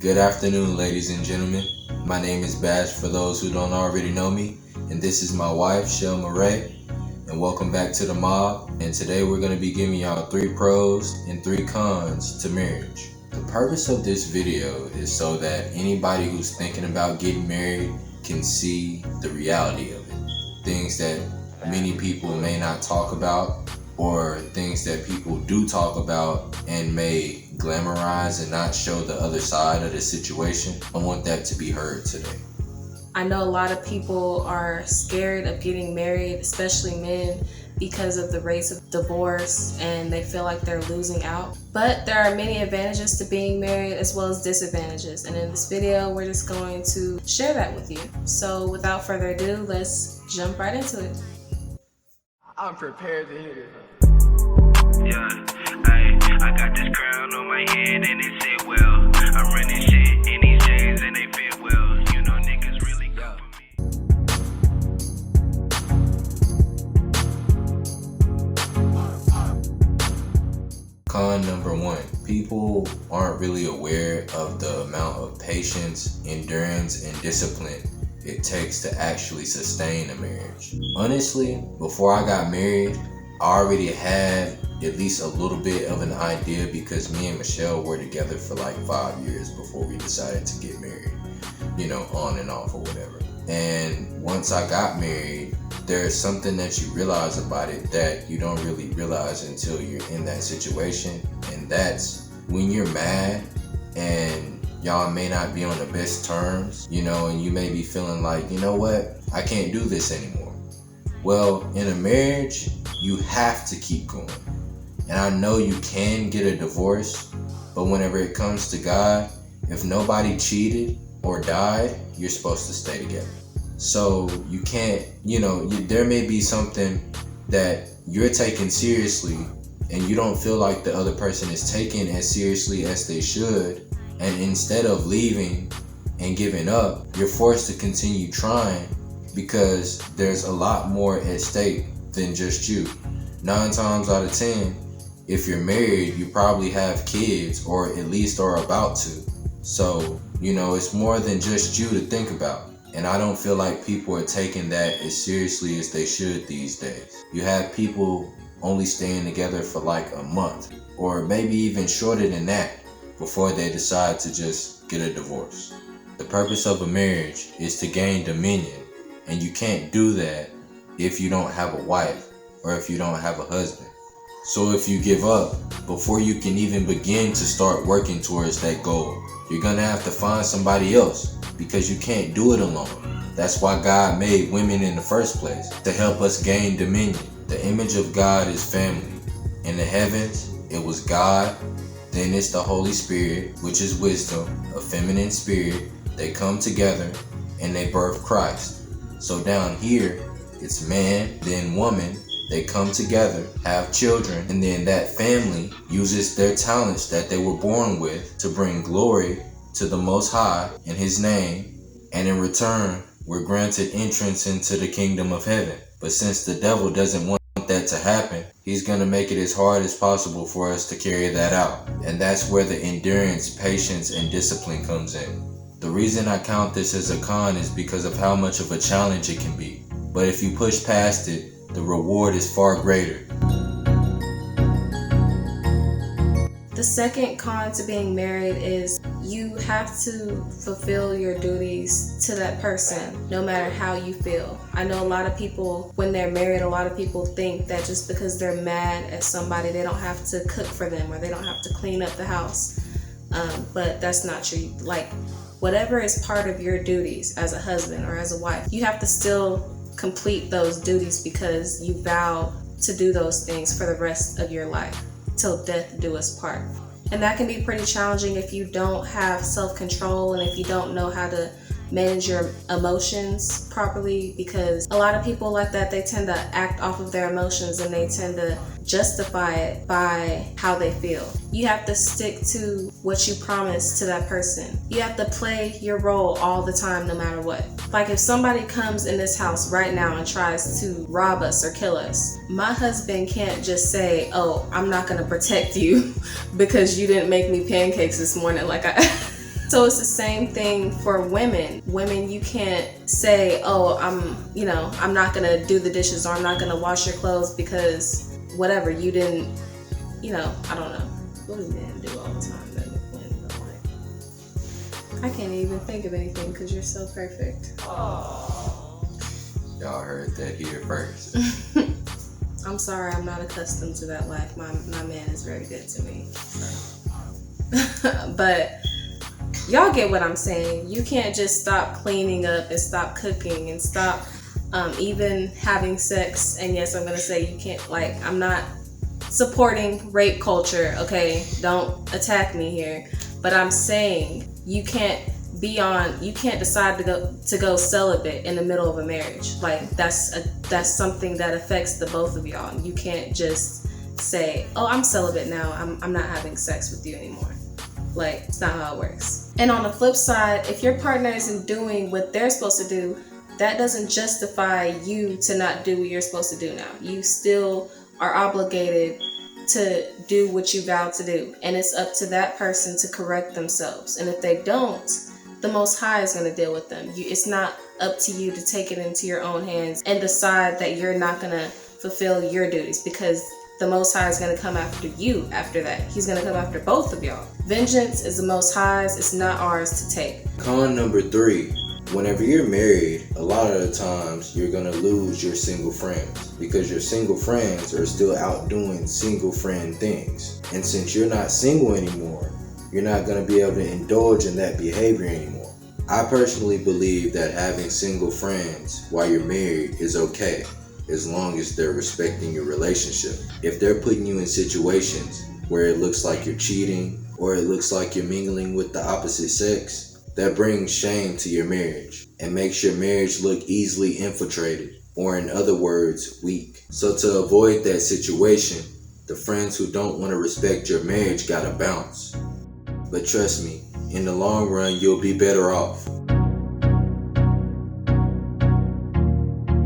Good afternoon, ladies and gentlemen. My name is Bash for those who don't already know me, and this is my wife, Chellemoure, and welcome back to the mob. And today we're going to be giving y'all 3 pros and 3 cons to marriage. The purpose of this video is so that anybody who's thinking about getting married can see the reality of it. Things that many people may not talk about, or things that people do talk about and may glamorize and not show the other side of the situation. I want that to be heard today. I know a lot of people are scared of getting married, especially men, because of the rates of divorce, and they feel like they're losing out. But there are many advantages to being married as well as disadvantages, and in this video we're just going to share that with you. So without further ado, let's jump right into it. I'm prepared to hear this. Yeah, I got this crown on my head and it sit well. I'm running shit in these J's and they fit well. You know niggas really go for me. Con number 1. People aren't really aware of the amount of patience, endurance, and discipline it takes to actually sustain a marriage. Honestly, before I got married, I already had at least a little bit of an idea because me and Michelle were together for like 5 years before we decided to get married, on and off or whatever. And once I got married, there's something that you realize about it that you don't really realize until you're in that situation. And that's when you're mad and y'all may not be on the best terms, and you may be feeling like, you know what, I can't do this anymore. Well, in a marriage, you have to keep going. And I know you can get a divorce, but whenever it comes to God, if nobody cheated or died, you're supposed to stay together. So you can't, there may be something that you're taking seriously and you don't feel like the other person is taking as seriously as they should. And instead of leaving and giving up, you're forced to continue trying because there's a lot more at stake than just you. 9 times out of 10, if you're married, you probably have kids or at least are about to. So, it's more than just you to think about. And I don't feel like people are taking that as seriously as they should these days. You have people only staying together for like a month or maybe even shorter than that before they decide to just get a divorce. The purpose of a marriage is to gain dominion, and you can't do that if you don't have a wife or if you don't have a husband. So if you give up before you can even begin to start working towards that goal, you're gonna have to find somebody else because you can't do it alone. That's why God made women in the first place, to help us gain dominion. The image of God is family. In the heavens, it was God, then it's the Holy Spirit, which is wisdom, a feminine spirit. They come together and they birth Christ. So down here, it's man, then woman. They come together, have children, and then that family uses their talents that they were born with to bring glory to the Most High in His name. And in return, we're granted entrance into the kingdom of heaven. But since the devil doesn't want that to happen, he's going to make it as hard as possible for us to carry that out. And that's where the endurance, patience, and discipline comes in. The reason I count this as a con is because of how much of a challenge it can be. But if you push past it, the reward is far greater. The second con to being married is you have to fulfill your duties to that person, no matter how you feel. I know a lot of people, when they're married, a lot of people think that just because they're mad at somebody, they don't have to cook for them or they don't have to clean up the house. But that's not true. Like, whatever is part of your duties as a husband or as a wife, you have to still complete those duties because you vow to do those things for the rest of your life, till death do us part. And that can be pretty challenging if you don't have self-control and if you don't know how to manage your emotions properly, because a lot of people like that, they tend to act off of their emotions and they tend to justify it by how they feel. You have to stick to what you promised to that person. You have to play your role all the time, no matter what. Like if somebody comes in this house right now and tries to rob us or kill us, my husband can't just say, oh, I'm not gonna protect you because you didn't make me pancakes this morning. Like So it's the same thing for women. Women, you can't say, oh, I'm not gonna do the dishes, or I'm not gonna wash your clothes because whatever, you didn't, I don't know. What do men do all the time that women don't like? I can't even think of anything because you're so perfect. Y'all heard that here first. I'm sorry, I'm not accustomed to that life. My man is very good to me. But y'all get what I'm saying. You can't just stop cleaning up and stop cooking and stop even having sex. And yes, I'm gonna say you can't, I'm not supporting rape culture, okay? Don't attack me here. But I'm saying you can't decide to go celibate in the middle of a marriage. That's something that affects the both of y'all. You can't just say, oh, I'm celibate now, I'm not having sex with you anymore. It's not how it works. And on the flip side, if your partner isn't doing what they're supposed to do, that doesn't justify you to not do what you're supposed to do now. You still are obligated to do what you vowed to do. And it's up to that person to correct themselves. And if they don't, the Most High is going to deal with them. It's not up to you to take it into your own hands and decide that you're not going to fulfill your duties, because the Most High is going to come after you after that. He's going to come after both of y'all. Vengeance is the Most High's. It's not ours to take. Con number 3. Whenever you're married, a lot of the times you're going to lose your single friends, because your single friends are still out doing single friend things. And since you're not single anymore, you're not going to be able to indulge in that behavior anymore. I personally believe that having single friends while you're married is okay, as long as they're respecting your relationship. If they're putting you in situations where it looks like you're cheating, or it looks like you're mingling with the opposite sex, that brings shame to your marriage and makes your marriage look easily infiltrated, or in other words, weak. So to avoid that situation, the friends who don't want to respect your marriage gotta bounce. But trust me, in the long run, you'll be better off.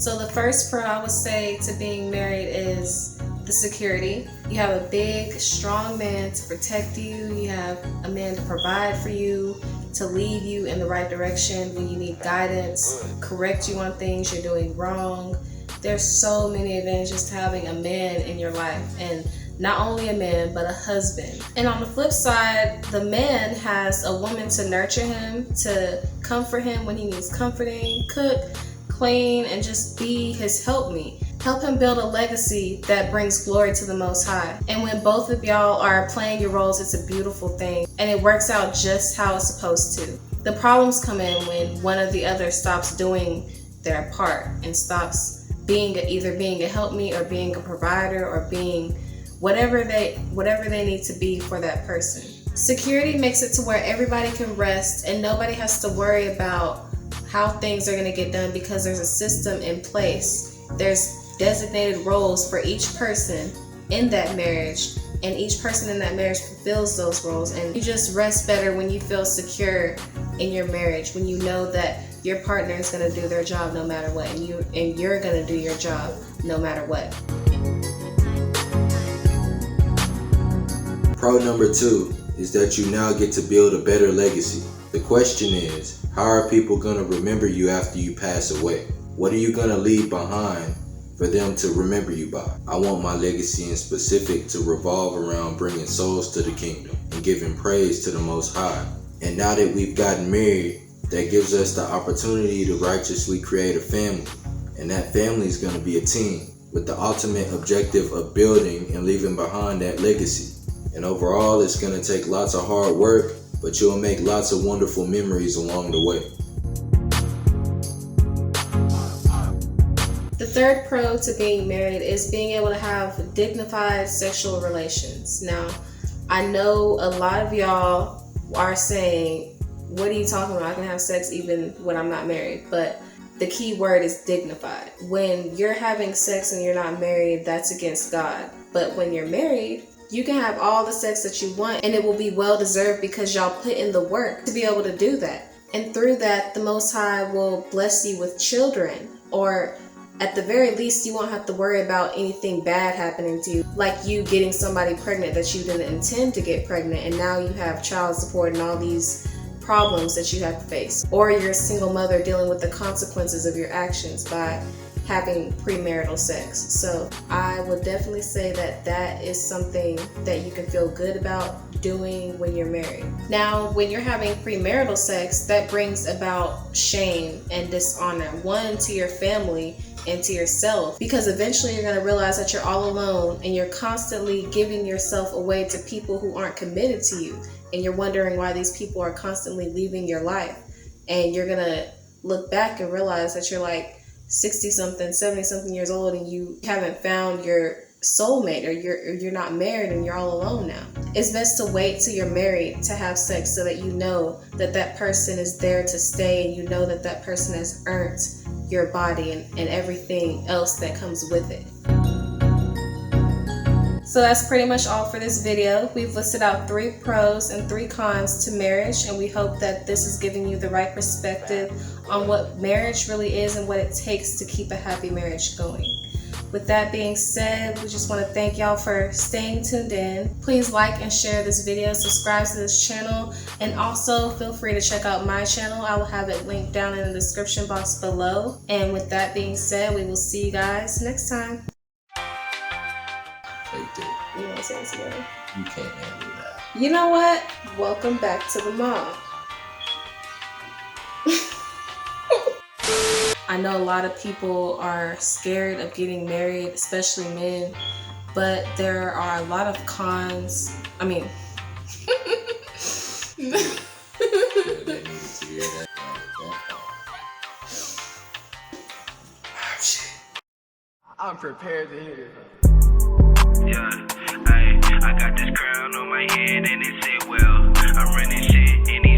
So the first pro I would say to being married is the security. You have a big, strong man to protect you. You have a man to provide for you, to lead you in the right direction when you need guidance, correct you on things you're doing wrong. There's so many advantages to having a man in your life, and not only a man, but a husband. And on the flip side, the man has a woman to nurture him, to comfort him when he needs comforting, cook, clean, and just be his helpmeet. Help him build a legacy that brings glory to the Most High. And when both of y'all are playing your roles, it's a beautiful thing, and it works out just how it's supposed to. The problems come in when one or the other stops doing their part and stops either being a helpmeet or being a provider or being whatever they need to be for that person. Security makes it to where everybody can rest and nobody has to worry about how things are going to get done, because there's a system in place. There's designated roles for each person in that marriage, and each person in that marriage fulfills those roles. And you just rest better when you feel secure in your marriage, when you know that your partner is going to do their job no matter what, and you're going to do your job no matter what. Pro number 2 is that you now get to build a better legacy. The question is, how are people going to remember you after you pass away? What are you going to leave behind for them to remember you by? I want my legacy in specific to revolve around bringing souls to the kingdom and giving praise to the Most High. And now that we've gotten married, that gives us the opportunity to righteously create a family. And that family is going to be a team with the ultimate objective of building and leaving behind that legacy. And overall, it's going to take lots of hard work, but you'll make lots of wonderful memories along the way. The third pro to being married is being able to have dignified sexual relations. Now, I know a lot of y'all are saying, what are you talking about? I can have sex even when I'm not married. But the key word is dignified. When you're having sex and you're not married, that's against God. But when you're married, you can have all the sex that you want, and it will be well deserved because y'all put in the work to be able to do that. And through that, the Most High will bless you with children, or at the very least, you won't have to worry about anything bad happening to you, like you getting somebody pregnant that you didn't intend to get pregnant, and now you have child support and all these problems that you have to face, or you're a single mother dealing with the consequences of your actions by having premarital sex. So I would definitely say that that is something that you can feel good about doing when you're married. Now, when you're having premarital sex, that brings about shame and dishonor, one, to your family and to yourself, because eventually you're going to realize that you're all alone and you're constantly giving yourself away to people who aren't committed to you, and you're wondering why these people are constantly leaving your life. And you're going to look back and realize that you're like 60 something, 70 something years old, and you haven't found your soulmate, or you're not married and you're all alone now. It's best to wait till you're married to have sex, so that you know that that person is there to stay, and you know that that person has earned your body and everything else that comes with it. So that's pretty much all for this video. We've listed out 3 pros and 3 cons to marriage, and we hope that this is giving you the right perspective on what marriage really is and what it takes to keep a happy marriage going. With that being said, we just want to thank y'all for staying tuned in. Please like and share this video, subscribe to this channel, and also feel free to check out my channel. I will have it linked down in the description box below. And with that being said, we will see you guys next time. You want to say this again? You can't handle that. You know what? Welcome back to the mob. I know a lot of people are scared of getting married, especially men, but there are a lot of cons. I mean, They needed to hear that. I'm prepared to hear it. Yeah, I got this crown on my head and it said, well, I'm running shit any